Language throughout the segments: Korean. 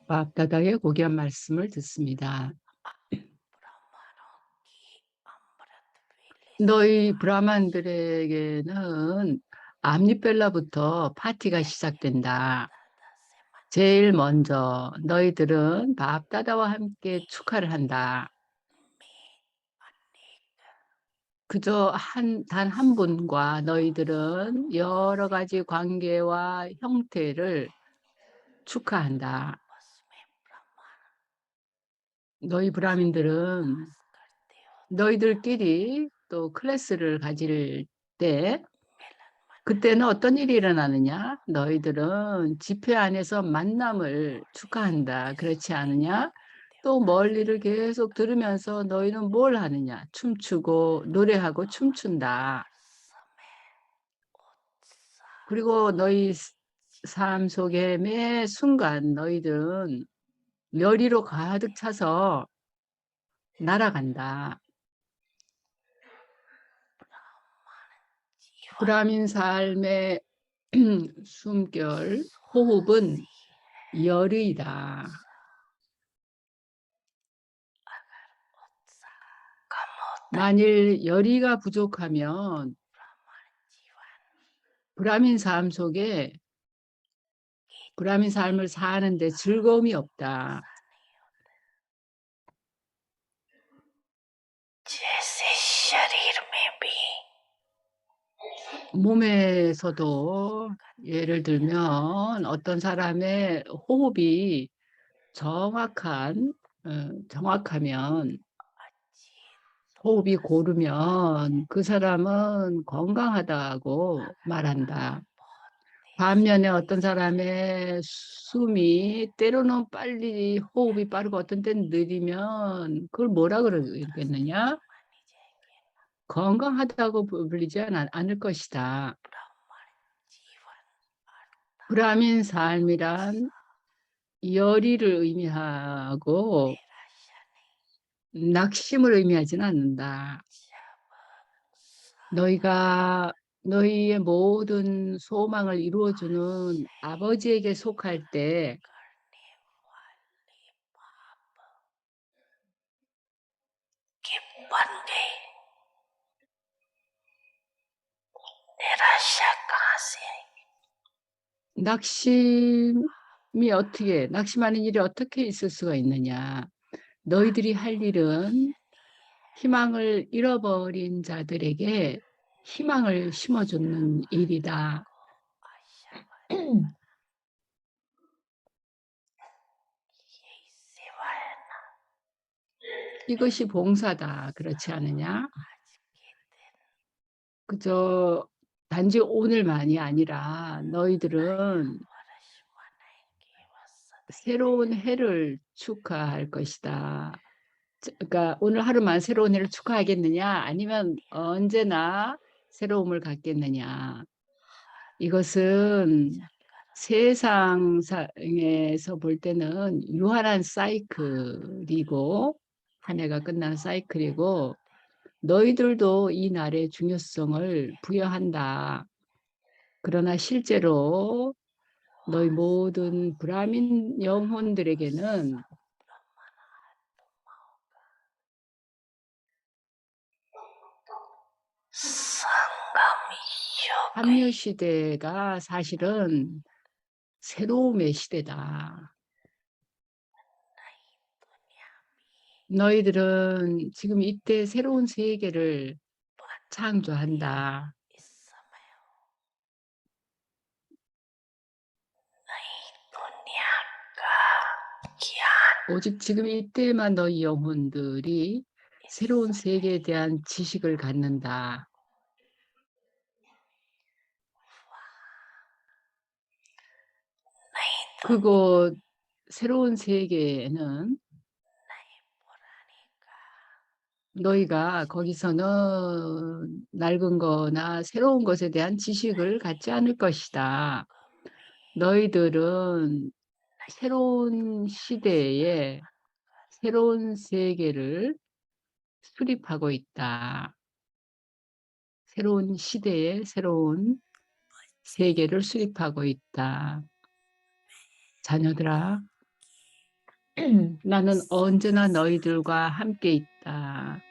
바다다의 고귀한 말씀을 듣습니다. 너희 브라만들에게는 암리벨라부터 파티가 시작된다. 제일 먼저 너희들은 밥다다와 함께 축하를 한다. 그저 단 한 분과 너희들은 여러 가지 관계와 형태를 축하한다. 너희 브라민들은 너희들끼리 또 클래스를 가질 때 그때는 어떤 일이 일어나느냐? 너희들은 집회 안에서 만남을 축하한다. 그렇지 않느냐? 또 멀리를 계속 들으면서 너희는 뭘 하느냐? 춤추고 노래하고 춤춘다. 그리고 너희 삶 속에 매 순간 너희들은 열의로 가득 차서 날아간다. 브라민 삶의 숨결, 호흡은 열의다. 만일 열의가 부족하면 브라민 삶 속에 브라민 삶을 사는데 즐거움이 없다. 몸에서도 예를 들면 어떤 사람의 호흡이 정확하면 호흡이 고르면 그 사람은 건강하다고 말한다. 반면에 어떤 사람의 숨이 때로는 빨리 호흡이 빠르고 어떤 때는 느리면 그걸 뭐라 그러겠느냐? 건강하다고 불리지 않을 것이다. 브라민 삶이란 열의를 의미하고 낙심을 의미하지는 않는다. 너희가 너희의 모든 소망을 이루어주는 아버지에게 속할 때 낙심하는 일이 어떻게 있을 수가 있느냐? 너희들이 할 일은 희망을 잃어버린 자들에게 희망을 심어주는 일이다. 이것이 봉사다. 그렇지 않느냐? 그저 단지 오늘만이 아니라 너희들은 새로운 해를 축하할 것이다. 그러니까 오늘 하루만 새로운 해를 축하하겠느냐? 아니면 언제나 새로움을 갖겠느냐? 이것은 세상에서 볼 때는 유한한 사이클이고 한 해가 끝나는 사이클이고 너희들도 이 날의 중요성을 부여한다. 그러나 실제로 너희 모든 브라민 영혼들에게는 합류 시대가 사실은 새로움의 시대다. 너희들은 지금 이때 새로운 세계를 창조한다. 오직 지금 이때만 너희 영혼들이 새로운 세계에 대한 지식을 갖는다. 그곳 새로운 세계에는 너희가 거기서는 낡은 거나 새로운 것에 대한 지식을 갖지 않을 것이다. 너희들은 새로운 시대에 새로운 세계를 수립하고 있다. 새로운 시대에 새로운 세계를 수립하고 있다. 자녀들아, 나는 언제나 너희들과 함께 있다.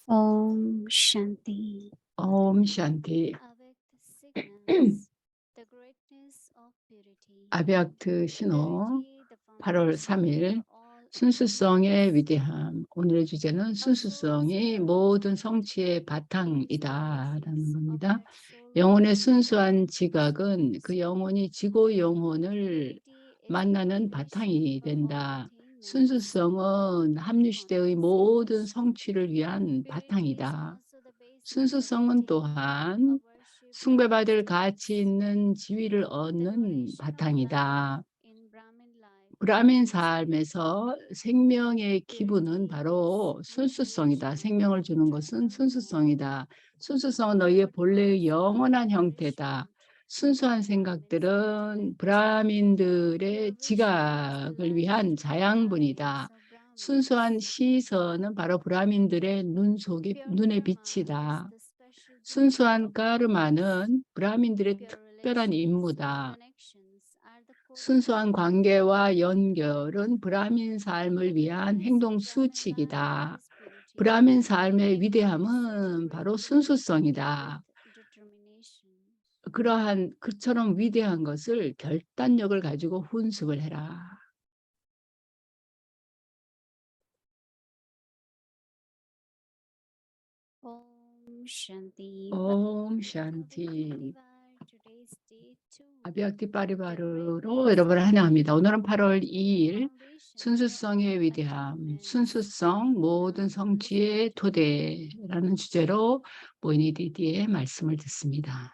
Om Shanti. 옴 샨티. 아비약트 신호 8월 3일 순수성의 위대함. 오늘의 주제는 순수성이 모든 성취의 바탕이다 라는 겁니다. 영혼의 순수한 지각은 그 영혼이 지고 영혼을 만나는 바탕이 된다. 순수성은 합리시대의 모든 성취를 위한 바탕이다. 순수성은 또한 숭배받을 가치 있는 지위를 얻는 바탕이다. 브라민 삶에서 생명의 기분은 바로 순수성이다. 생명을 주는 것은 순수성이다. 순수성은 너희의 본래의 영원한 형태다. 순수한 생각들은 브라민들의 지각을 위한 자양분이다. 순수한 시선은 바로 브라민들의 눈의 빛이다. 순수한 까르마는 브라민들의 특별한 임무다. 순수한 관계와 연결은 브라민 삶을 위한 행동 수칙이다. 브라민 삶의 위대함은 바로 순수성이다. 그러한 그처럼 위대한 것을 결단력을 가지고 훈습을 해라. Om Shanti. 옴 샨티. 아비약티 파리바르로 여러분을 환영합니다. 오늘은 8월 2일 순수성의 위대함, 순수성 모든 성취의 토대라는 주제로 모이니디디의 말씀을 듣습니다.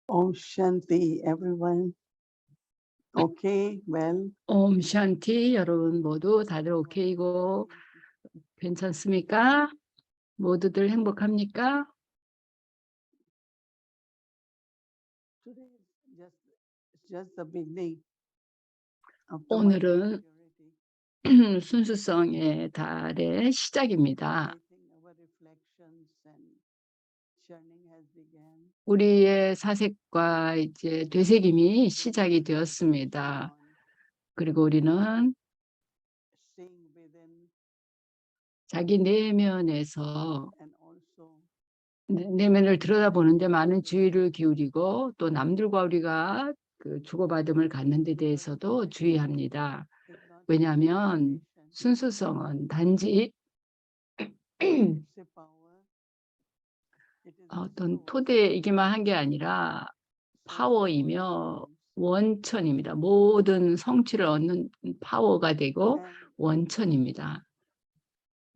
Om Shanti, everyone. Okay, well. 옴 샨티. 여러분 모두 다들 오케이고 괜찮습니까? 모두들 행복합니까? Today it's just the beginning of the 오늘은 purity. 순수성의 달의 시작입니다. I think our reflections and churning has begun. 우리의 사색과 이제 되새김이 시작이 되었습니다. 그리고 우리는 Seeing within 자기 내면에서 and also 내면을 들여다보는데 많은 주의를 기울이고 또 남들과 우리가 그 주고받음을 갖는 데 대해서도 주의합니다. is not 왜냐하면 revelation, 순수성은 단지 it's a power. It is a 어떤 source 토대이기만 한 게 아니라 파워이며 원천입니다. 모든 성취를 얻는 파워가 되고 and 원천입니다.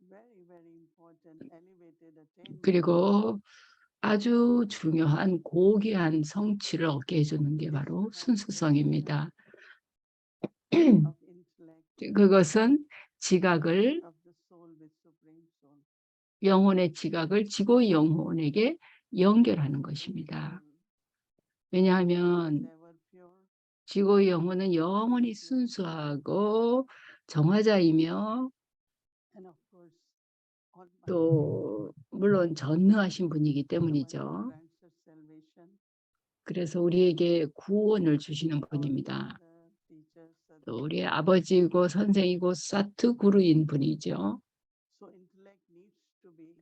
very, very important elevated attainment 그리고 아주 중요한 고귀한 성취를 얻게 해주는 게 바로 순수성입니다. of intellect, 그것은 지각을 of the soul with supreme soul. 영혼의 지각을 지고 영혼에게 연결하는 것입니다. 왜냐하면 ever pure, 지고의 영혼은 영원히 순수하고 정화자이며 and of course, Almighty, 또 물론 전능하신 분이기 the one who 때문이죠. grants us salvation. 그래서 우리에게 구원을 주시는 Our 분입니다. Father, teacher, 또 Sadguru. 우리의 아버지이고 선생이고 사트 구루인 분이죠. So intellect needs to be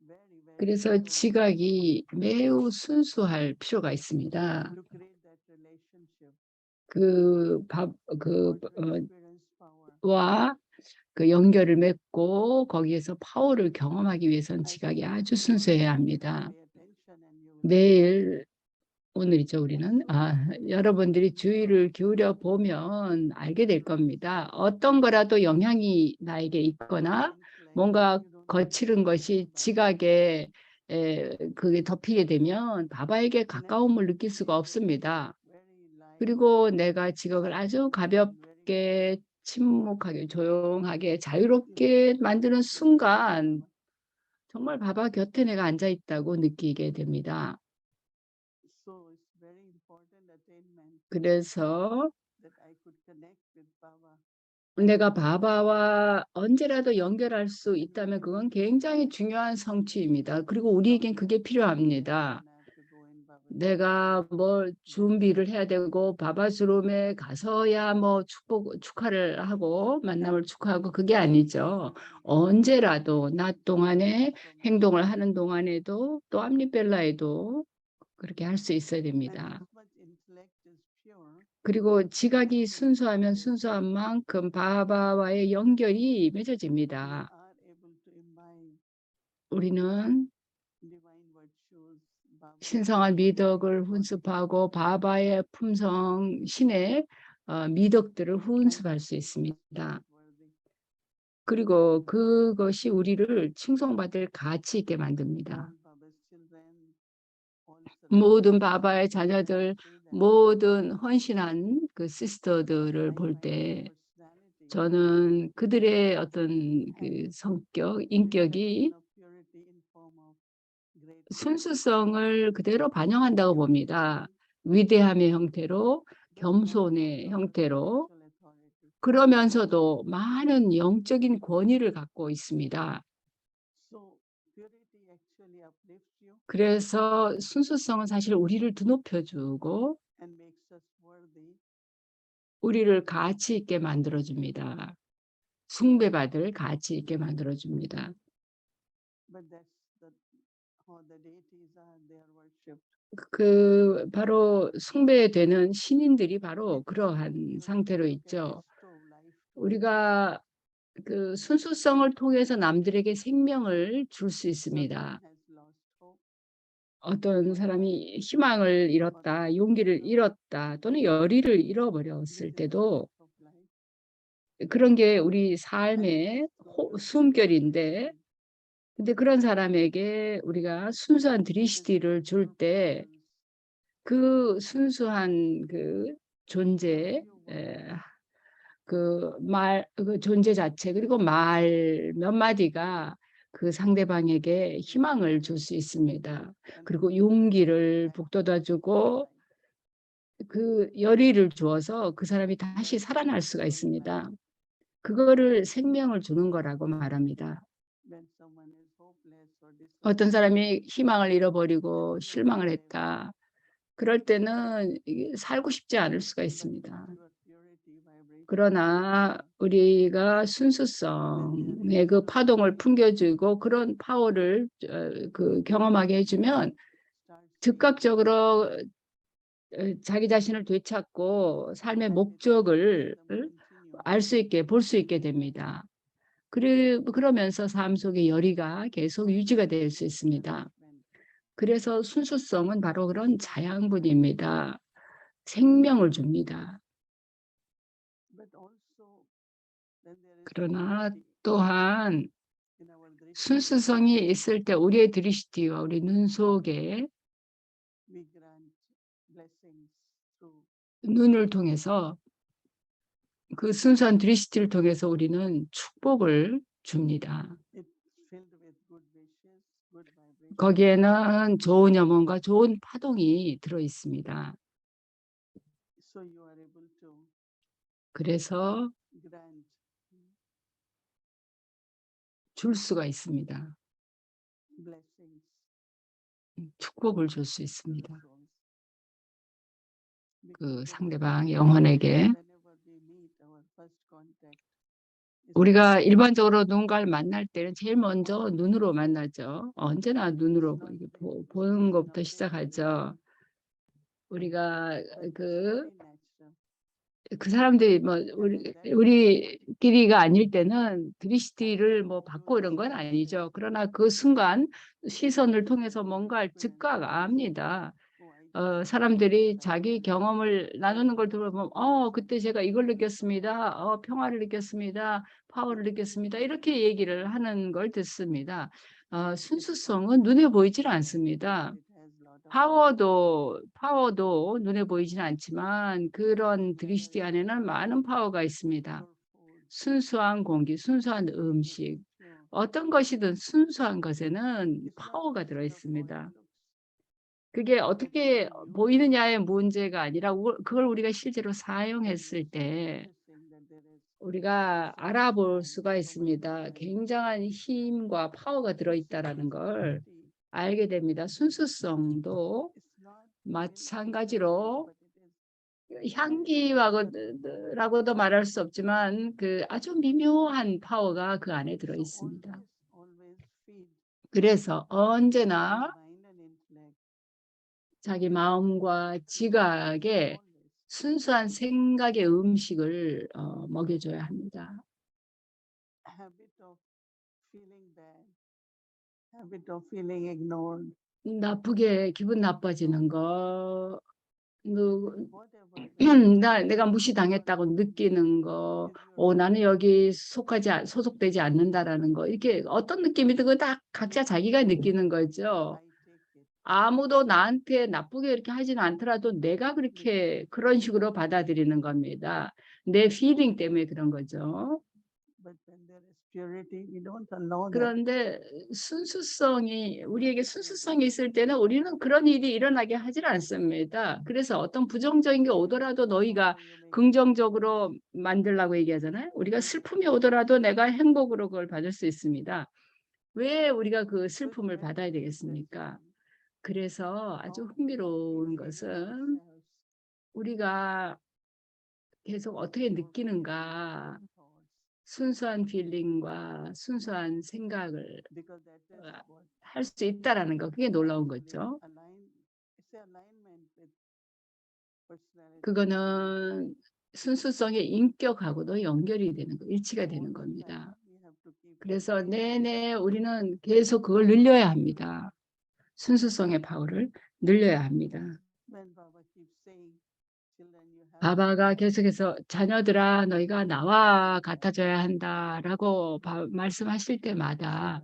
very, very 그래서 pure 지각이 매우 순수할 필요가 있습니다. to create that relationship 그 or to experience power. 와 그 연결을 맺고 거기에서 파워를 경험하기 위해서는 I 지각이 suggest 아주 you all 순수해야 to 합니다. pay attention and you will see. 매일 오늘이죠, 우리는. 여러분들이 주의를 기울여 보면 알게 될 겁니다. 어떤 거라도 영향이 나에게 있거나 뭔가 거칠은 것이 지각에 그게 덮이게 되면 바바에게 가까움을 느낄 수가 없습니다. 그리고 내가 지각을 아주 가볍게 침묵하게 조용하게 자유롭게 만드는 순간 정말 바바 곁에 내가 앉아 있다고 느끼게 됩니다. So it's very important attainment 그래서 that I could connect with Baba. 내가 바바와 언제라도 연결할 수 있다면 그건 굉장히 중요한 성취입니다. 그리고 우리에겐 그게 필요합니다. 내가 뭐 준비를 해야 되고 바바스룸에 가서야 뭐 축하를 하고 만남을 축하하고 그게 아니죠. 언제라도 낮 동안에 행동을 하는 동안에도 또 암리벨라에도 그렇게 할 수 있어야 됩니다. 그리고 지각이 순수하면 순수한 만큼 바바와의 연결이 맺어집니다. 우리는 신성한 미덕을 훈습하고 바바의 품성, 신의 미덕들을 훈습할 수 있습니다. 그리고 그것이 우리를 칭송받을 가치 있게 만듭니다. 모든 바바의 자녀들, 모든 헌신한 그 시스터들을 볼 때 저는 그들의 어떤 그 성격, 인격이 순수성을 그대로 반영한다고 봅니다. 위대함의 형태로, 겸손의 형태로, 그러면서도 많은 영적인 권위를 갖고 있습니다. 그래서 순수성은 사실 우리를 드높여주고 우리를 가치 있게 만들어줍니다. 숭배받을 가치 있게 만들어줍니다. 그 바로 숭배되는 신인들이 바로 그러한 상태로 있죠. 우리가 그 순수성을 통해서 남들에게 생명을 줄 수 있습니다. 어떤 사람이 희망을 잃었다, 용기를 잃었다, 또는 열의를 잃어버렸을 때도 그런 게 우리 삶의 숨결인데, 근데 그런 사람에게 우리가 순수한 드리시티를 줄 때 그 순수한 그 존재, 그 존재 자체, 그리고 말 몇 마디가 그 상대방에게 희망을 줄 수 있습니다. 그리고 용기를 북돋아주고 그 열의를 주어서 그 사람이 다시 살아날 수가 있습니다. 그거를 생명을 주는 거라고 말합니다. 어떤 사람이 희망을 잃어버리고 실망을 했다. 그럴 때는 살고 싶지 않을 수가 있습니다. 그러나 우리가 순수성의 그 파동을 풍겨주고 그런 파워를 그 경험하게 해주면 즉각적으로 자기 자신을 되찾고 삶의 목적을 알 수 있게 볼 수 있게 됩니다. 그러면서 삶 속의 열의가 계속 유지가 될 수 있습니다. 그래서 순수성은 바로 그런 자양분입니다. 생명을 줍니다. 그러나 또한 순수성이 있을 때 우리의 드리시티와 우리 눈 속에 눈을 통해서 그 순수한 드리시티를 통해서 우리는 축복을 줍니다. 거기에는 좋은 염원과 좋은 파동이 들어 있습니다. So you are able to 그래서 grant 줄 수가 있습니다. blessings 축복을 줄 수 to the 있습니다. souls. 그 Because 상대방 영혼에게. whenever we meet, our first contact is 우리가 through 일반적으로 누군가를 만날 때는 제일 먼저 눈으로 만나죠. 언제나 눈으로 이렇게 보는 것부터 시작하죠. 우리가 그 사람들이 뭐 우리끼리가 아닐 때는 드리시티를 뭐 받고 이런 건 아니죠. 그러나 그 순간 시선을 통해서 뭔가 즉각 압니다. 사람들이 자기 경험을 나누는 걸 들어보면 그때 제가 이걸 느꼈습니다. 평화를 느꼈습니다. 파워를 느꼈습니다. 이렇게 얘기를 하는 걸 듣습니다. 순수성은 눈에 보이질 않습니다. 파워도 눈에 보이지는 않지만 그런 드리시티 안에는 많은 파워가 있습니다. 순수한 공기, 순수한 음식, 어떤 것이든 순수한 것에는 파워가 들어 있습니다. 그게 어떻게 보이느냐의 문제가 아니라 그걸 우리가 실제로 사용했을 때 우리가 알아볼 수가 있습니다. 굉장한 힘과 파워가 들어있다는 걸 알게 됩니다. 순수성도 마찬가지로 향기라고도 말할 수 없지만 그 아주 미묘한 파워가 그 안에 들어 있습니다. 그래서 언제나 자기 마음과 지각에 순수한 생각의 음식을 먹여줘야 합니다. habit of feeling ignored. 나쁘게 기분 나빠지는 거, 내가 무시당했다고 느끼는 거, 나는 여기 소속되지 않는다라는 거, 이렇게 어떤 느낌이든 그거 다 각자 자기가 느끼는 거죠. 아무도 나한테 나쁘게 이렇게 하지는 않더라도 내가 그런 식으로 받아들이는 겁니다. 내 feeling 때문에 그런 거죠. 그런데 우리에게 순수성이 있을 때는 우리는 그런 일이 일어나게 하질 않습니다. 그래서 어떤 부정적인 게 오더라도 너희가 긍정적으로 만들라고 얘기하잖아요. 우리가 슬픔이 오더라도 내가 행복으로 그걸 받을 수 있습니다. 왜 우리가 그 슬픔을 받아야 되겠습니까? 그래서 아주 흥미로운 것은 우리가 계속 어떻게 느끼는가, 순수한 필링과 순수한 생각을 할 수 있다라는 거, 그게 놀라운 거죠. 그거는 순수성의 인격하고도 연결이 되는 거, 일치가 되는 겁니다. 그래서 내내 우리는 계속 그걸 늘려야 합니다. 순수성의 파워를 늘려야 합니다. 바바가 계속해서 자녀들아 너희가 나와 같아져야 한다라고 말씀하실 때마다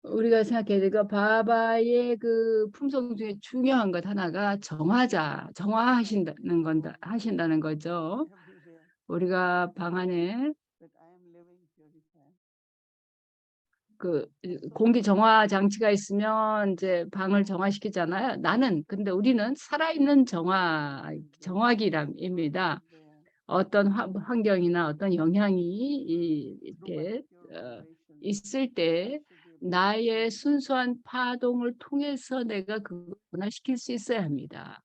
우리가 생각해야 돼. 바바의 그 품성 중에 중요한 것 하나가 하신다는 거죠. 우리가 방 안에 그 공기 정화 장치가 있으면 이제 방을 정화시키잖아요. 근데 우리는 살아있는 정화기랍니다. 어떤 환경이나 어떤 영향이 이렇게 있을 때 나의 순수한 파동을 통해서 내가 그걸 변화시킬 수 있어야 합니다.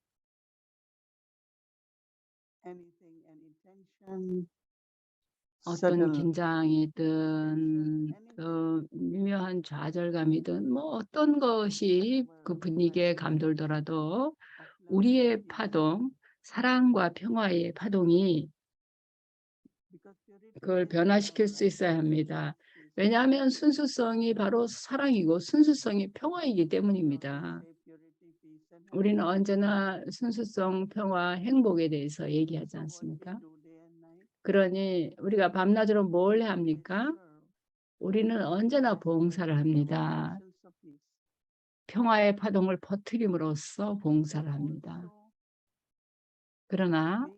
어떤 긴장이든 미묘한 좌절감이든 뭐 어떤 것이 그 분위기에 감돌더라도 우리의 파동, 사랑과 평화의 파동이 그걸 변화시킬 수 있어야 합니다. 왜냐하면 순수성이 바로 사랑이고 순수성이 평화이기 때문입니다. 우리는 언제나 순수성, 평화, 행복에 대해서 얘기하지 않습니까? 그러니 우리가 밤낮으로 뭘 합니까? 우리는 언제나 봉사를 합니다. 평화의 파동을 퍼뜨림으로써 봉사를 합니다. 그러나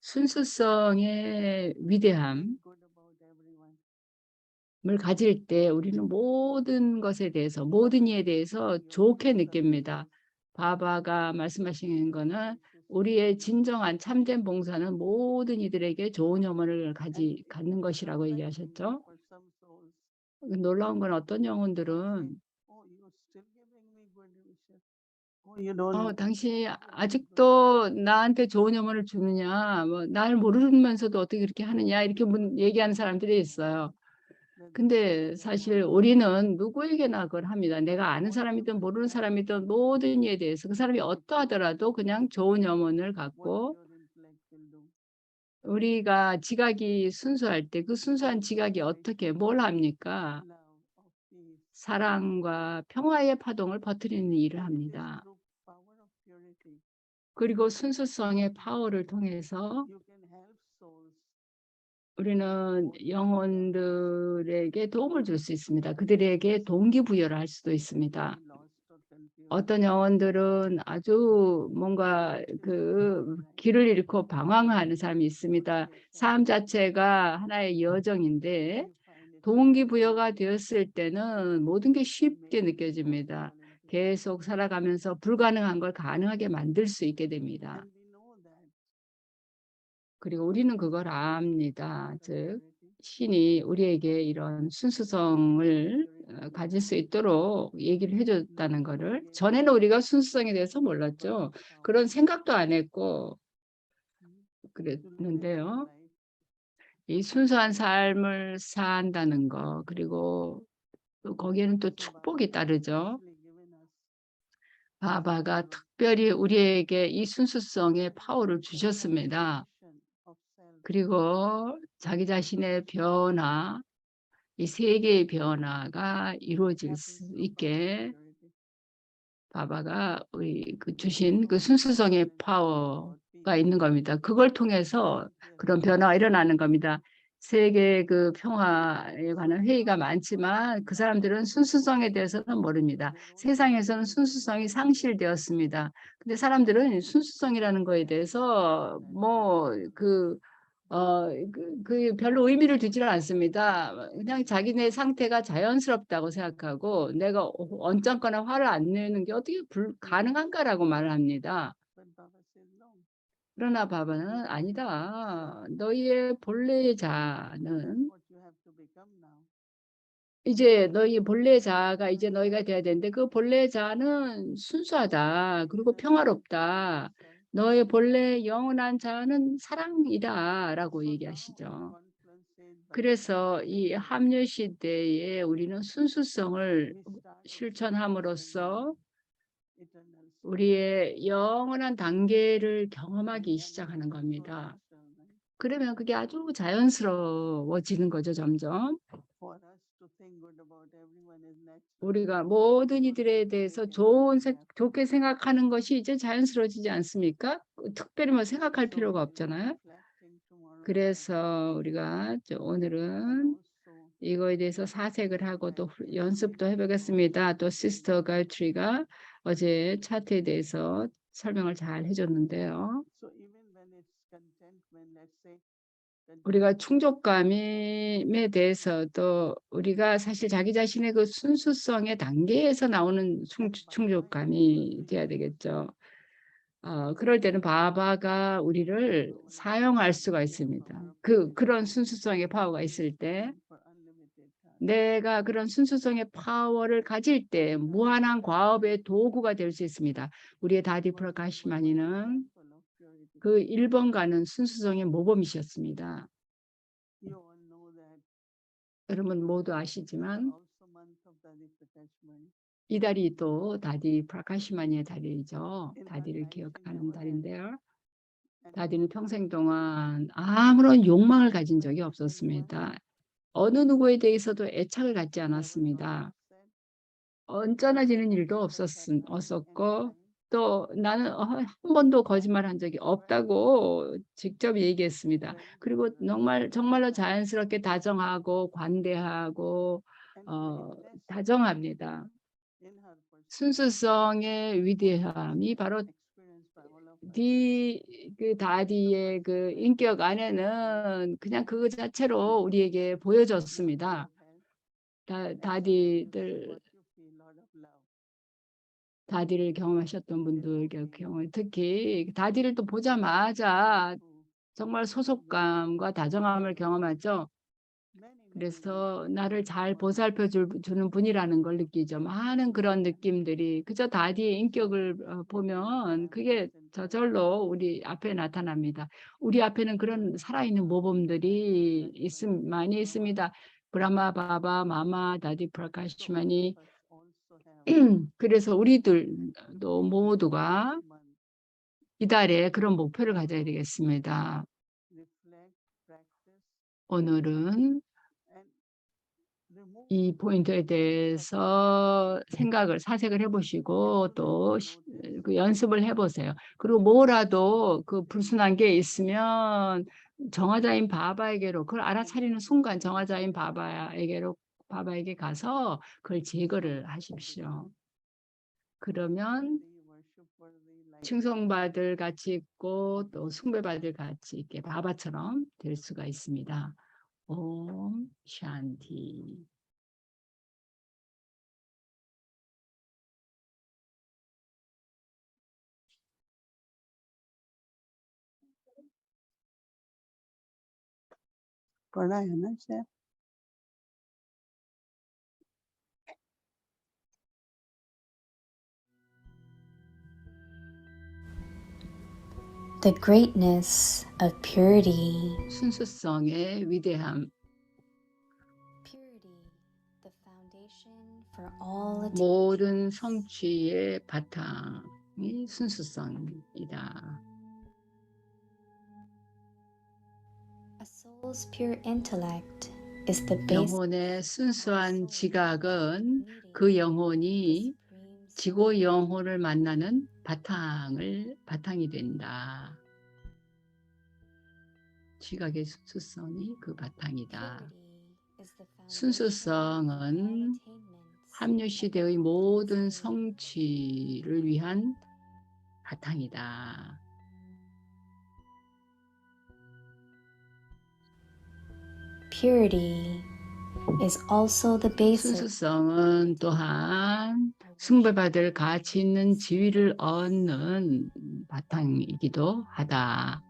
순수성의 위대함, 가질 때 우리는 모든 것에 대해서, 모든 이에 대해서 좋게 느낍니다. 바바가 말씀하시는 거는 우리의 진정한 참된 봉사는 모든 이들에게 좋은 영혼을 갖는 것이라고 얘기하셨죠. 놀라운 건 어떤 영혼들은 당신이 아직도 나한테 좋은 영혼을 주느냐, 뭐, 날 모르면서도 어떻게 그렇게 하느냐, 이렇게 얘기하는 사람들이 있어요. 근데 사실 우리는 누구에게나 그걸 합니다. 내가 아는 사람이든 모르는 사람이든 모든 이에 대해서 그 사람이 어떠하더라도 그냥 좋은 영혼을 갖고 우리가 지각이 순수할 때 그 순수한 지각이 어떻게 뭘 합니까? 사랑과 평화의 파동을 퍼뜨리는 일을 합니다. 그리고 순수성의 파워를 통해서 우리는 영혼들에게 도움을 줄 수 있습니다. 그들에게 동기부여를 할 수도 있습니다. 어떤 영혼들은 아주 뭔가 그 길을 잃고 방황하는 사람이 있습니다. 삶 자체가 하나의 여정인데 동기부여가 되었을 때는 모든 게 쉽게 느껴집니다. 계속 살아가면서 불가능한 걸 가능하게 만들 수 있게 됩니다. 그리고 우리는 그걸 압니다. 즉 신이 우리에게 이런 순수성을 가질 수 있도록 얘기를 해줬다는 거를. 전에는 우리가 순수성에 대해서 몰랐죠. 그런 생각도 안 했고 그랬는데요. 이 순수한 삶을 산다는 거, 그리고 또 거기에는 또 축복이 따르죠. 바바가 특별히 우리에게 이 순수성의 파워를 주셨습니다. 그리고 자기 자신의 변화, 이 세계의 변화가 이루어질 수 있게 바바가 우리 주신 그 순수성의 파워가 있는 겁니다. 그걸 통해서 그런 변화가 일어나는 겁니다. 세계 그 평화에 관한 회의가 많지만 그 사람들은 순수성에 대해서는 모릅니다. 세상에서는 순수성이 상실되었습니다. 근데 사람들은 순수성이라는 거에 대해서 별로 의미를 두지를 않습니다. 그냥 자기네 상태가 자연스럽다고 생각하고 내가 언짢거나 화를 안 내는 게 어떻게 가능한가라고 말을 합니다. 그러나 바바는 아니다. 너희의 본래의 자는 이제 너희 본래 자가 이제 너희가 돼야 되는데 그 본래 자는 순수하다. 그리고 평화롭다. 너의 본래 영원한 자는 사랑이다라고 얘기하시죠. 그래서 이 합류 시대에 우리는 순수성을 실천함으로써 우리의 영원한 단계를 경험하기 시작하는 겁니다. 그러면 그게 아주 자연스러워지는 거죠, 점점. 우리가 모든 이들에 대해서 좋게 생각하는 것이 이제 자연스러워지지 않습니까? 특별히 뭐 생각할 필요가 없잖아요. 그래서 우리가 오늘은 이거에 대해서 사색을 하고 또 연습도 해보겠습니다. 또 시스터 가이트리가 어제 차트에 대해서 설명을 잘 해줬는데요. 우리가 충족감에 대해서도 우리가 사실 자기 자신의 그 순수성의 단계에서 나오는 충족감이 돼야 되겠죠. 그럴 때는 바바가 우리를 사용할 수가 있습니다. 그런 순수성의 파워가 있을 때 내가 그런 순수성의 파워를 가질 때 무한한 과업의 도구가 될 수 있습니다. 우리의 다디 프라카시마니는 그 1번가는 순수성의 모범이셨습니다. 여러분 모두 아시지만 이 달이 또 다디 프라카시마니의 달이죠. 다디를 기억하는 달인데요. 다디는 평생 동안 아무런 욕망을 가진 적이 없었습니다. 어느 누구에 대해서도 애착을 갖지 않았습니다. 언짢아지는 일도 없었고 또 나는 한 번도 거짓말한 적이 없다고 직접 얘기했습니다. 그리고 정말로 자연스럽게 다정하고 관대하고 다정합니다. 순수성의 위대함이 바로 그 다디의 그 인격 안에는 그냥 그 자체로 우리에게 보여졌습니다. 다디들 what you feel, Lord of love. 다디를 경험하셨던 분들 경우 특히 다디를 또 보자마자 정말 소속감과 다정함을 경험하죠. 그래서 나를 잘 보살펴 주는 분이라는 걸 느끼죠. 많은 그런 느낌들이 그저 다디의 인격을 보면 그게 저절로 우리 앞에 나타납니다. 우리 앞에는 그런 살아있는 모범들이 많이 있습니다. 브라마, 바바, 마마, 다디, 프라카시마니. 그래서 우리들도 모두가 이달에 그런 목표를 가져야 되겠습니다. 오늘은 이 포인트에 대해서 사색을 해보시고 또 그 연습을 해보세요. 그리고 뭐라도 그 불순한 게 있으면 정화자인 바바에게로 그걸 알아차리는 순간 정화자인 바바에게 가서 그걸 제거를 하십시오. 그러면 칭송받을 가치 있고 또 숭배받을 가치 있게 바바처럼 될 수가 있습니다. 옴 샨티. पढ़ा है ना शायद। The greatness of purity. 순수성의 위대함. Purity, the foundation for all 모든 성취의 바탕이 순수성이다. A soul's pure intellect is the base. 영혼의 순수한 지각은 그 영혼이 지고 영혼을 만나는 바탕이 된다. 지각의 순수성이 그 바탕이다. 순수성은 합류 시대의 모든 성취를 위한 바탕이다. Purity is also the basis. 순수성은 또한 숭배받을 가치 있는 지위를 얻는 바탕이기도 하다.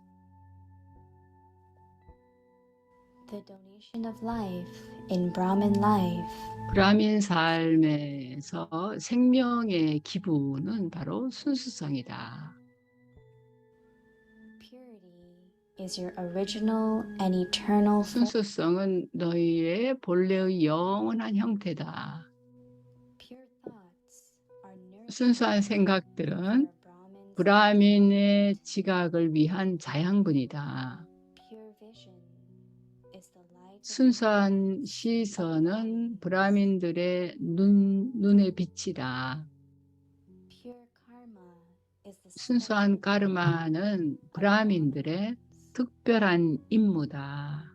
The donation of life in Brahmin life. 브라민 삶에서 생명의 기부는 바로 순수성이다. Purity is your original and eternal form. 순수성은 너희의 본래의 영원한 형태다. Pure thoughts are nurtured 순수한 생각들은 for Brahmins. 브라민의 지각을 위한 자양분이다. Pure vision is the light of 순수한 시선은 브라민들의 눈의 빛이다. Pure karma is the 순수한 special 까르마는 브라민들의 특별한 임무다.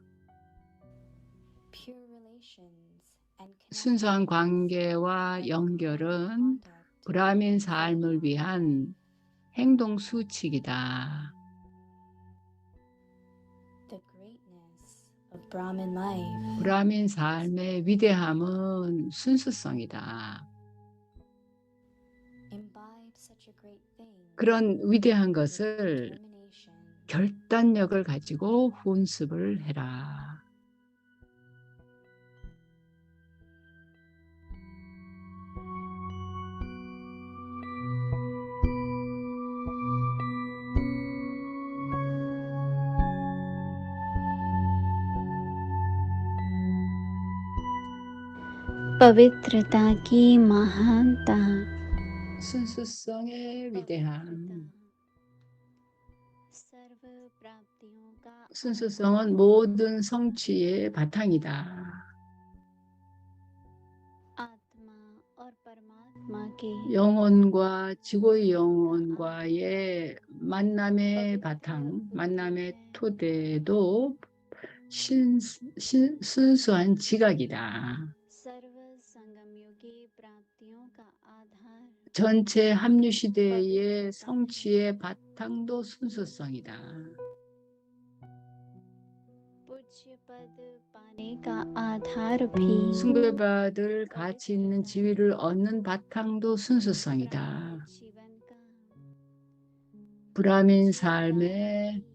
Pure relations and 순수한 connections 관계와 are 연결은 conduct. 브라민 삶을 위한 행동 수칙이다. The greatness of Brahmin life 브라민 삶의 위대함은 순수성이다. imbibe such a great thing. 그런 위대한 with 것을 determination. 결단력을 가지고 훈습을 해라. पवित्रता की महानता 순수성의 위대함. सर्व प्राप्तियों का 순수성은 모든 성취의 바탕이다. आत्मा और परमात्मा के 영혼과 지구의 영혼과의 만남의 바탕, 만남의 토대도 순수한 지각이다. सर्व संगमियों की प्राप्तियों का आधार 전체 합류 시대의 성취의 바탕도 순수성이다. पूज्य 숭배받을 가치 있는 지위를 얻는 바탕도 순수성이다. 브라민 삶의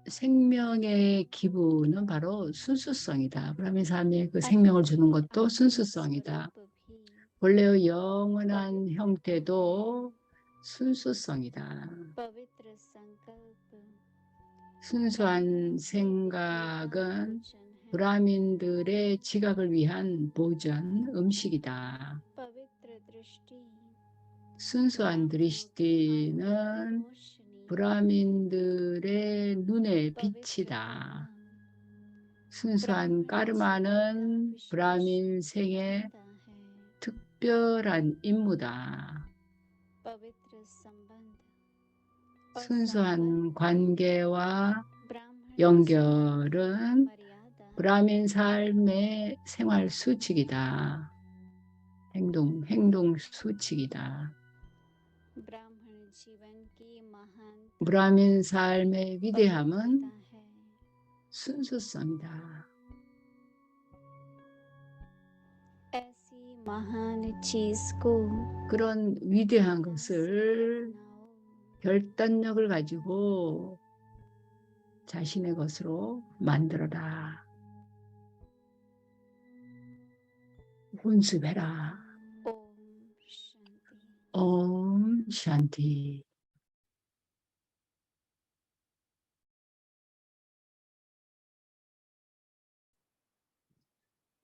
생명의 기부는 바로 순수성이다. 브라민 삶에 그 생명을 주는 것도 순수성이다. 본래의 영원한 형태도 순수성이다. 순수한 생각은 브라민들의 지각을 위한 보전, 음식이다. 순수한 드리시티는 브라민들의 눈의 빛이다. 순수한 까르마는 브라민 생의 특별한 임무다. 순수한 관계와 연결은 브라민 삶의 생활 수칙이다. 행동 수칙이다. 브라민 삶의 위대함은 순수성이다. 그런 위대한 것을 결단력을 가지고 자신의 것으로 만들어라. 혼습해라. 옴 샨티.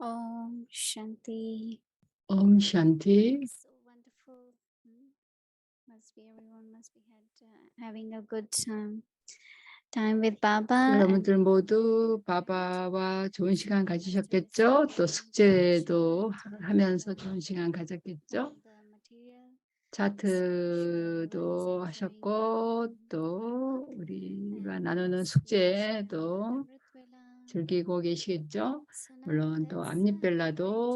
Om Shanti. 옴 샨티. So wonderful. Everyone must be having a good time with Baba. 여러분들 모두 바바와 좋은 시간 가지셨겠죠? 또 숙제도 하면서 좋은 시간 가졌겠죠? 차트도 하셨고 또 우리가 나누는 숙제도 즐기고 계시겠죠? 물론 또 암립벨라도